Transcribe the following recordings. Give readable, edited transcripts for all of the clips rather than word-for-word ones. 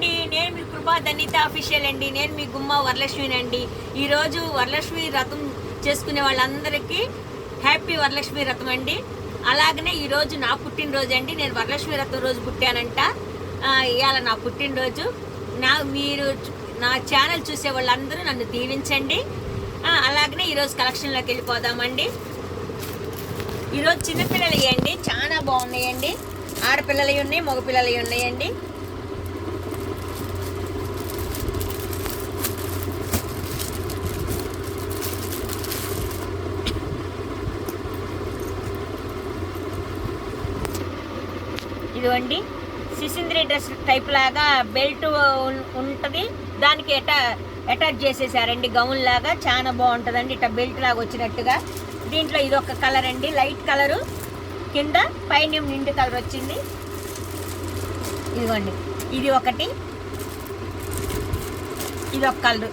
అండి, నేను మీ కృపా ధన్యత అఫీషియల్ అండి. నేను మీ గుమ్మ వరలక్ష్మినండి. ఈరోజు వరలక్ష్మి వ్రతం చేసుకునే వాళ్ళందరికీ హ్యాపీ వరలక్ష్మి వ్రతం అండి. అలాగనే ఈరోజు నా పుట్టినరోజు అండి. నేను వరలక్ష్మి వ్రతం రోజు పుట్టానంట. ఇవాళ నా పుట్టినరోజు. మీరు నా ఛానల్ చూసే వాళ్ళందరూ నన్ను దీవించండి. అలాగనే ఈరోజు కలెక్షన్లోకి వెళ్ళిపోదామండి. ఈరోజు చిన్నపిల్లలు ఇవ్వండి, చాలా బాగున్నాయండి. ఆడపిల్లలు ఉన్నాయి, మగపిల్లలు ఉన్నాయండి. ఇదిగోండి, సిసింద్రి డ్రెస్ టైప్ లాగా బెల్ట్ ఉంటుంది, దానికి అటాచ్ చేసేసారండి గౌన్ లాగా. చాలా బాగుంటుందండి, ఇట్లా బెల్ట్ లాగా వచ్చినట్టుగా. దీంట్లో ఇది ఒక కలర్ అండి, లైట్ కలరు, కింద పైన నిండు కలర్ వచ్చింది. ఇదిగోండి, ఇది ఒకటి, ఇది ఒక కలరు.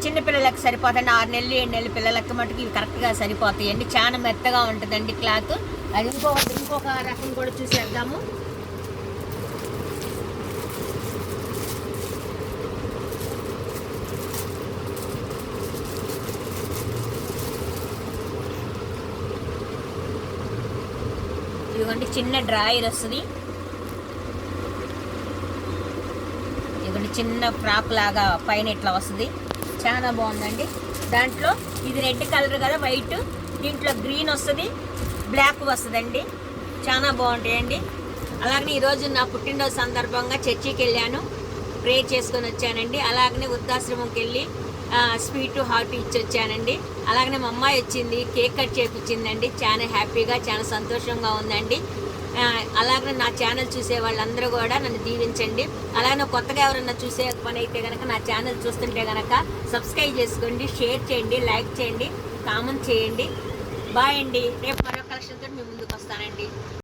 చిన్నపిల్లలకు సరిపోతాయండి, 6 నెలలు 7 నెలల పిల్లలకి మటుకు ఇవి కరెక్ట్గా సరిపోతాయండి. చాలా మెత్తగా ఉంటుందండి క్లాత్. అది ఇంకొక రకం కూడా చూసేద్దాము. ఇదిగోండి, చిన్న డ్రాయర్ వస్తుంది. ఇదిగోండి, చిన్న ఫ్రాక్ లాగా పైన ఇట్లా వస్తుంది. చాలా బాగుందండి. దాంట్లో ఇది రెడ్ కలర్ కదా, వైట్, దీంట్లో గ్రీన్ వస్తుంది, బ్లాక్ వస్తుందండి. చాలా బాగుంటాయండి. అలాగనే ఈరోజు నా పుట్టినరోజు సందర్భంగా చర్చికి వెళ్ళాను, ప్రే చేసుకొని వచ్చానండి. అలాగనే వృద్ధాశ్రమంకి వెళ్ళి స్వీట్ హాట్ ఇచ్చి వచ్చానండి. అలాగనే మా అమ్మాయి వచ్చింది, కేక్ కట్ చేయించిందండి. చాలా హ్యాపీగా, చాలా సంతోషంగా ఉందండి. అలాగనే నా ఛానల్ చూసే వాళ్ళందరూ కూడా నన్ను దీవించండి. అలాగే కొత్తగా ఎవరన్నా చూసే పని అయితే కనుక నా ఛానల్ చూస్తుంటే కనుక సబ్స్క్రైబ్ చేసుకోండి, షేర్ చేయండి, లైక్ చేయండి, కామెంట్ చేయండి. బాయ్ అండి. రేపు మరో కలెక్షన్తో మీ ముందుకు వస్తానండి.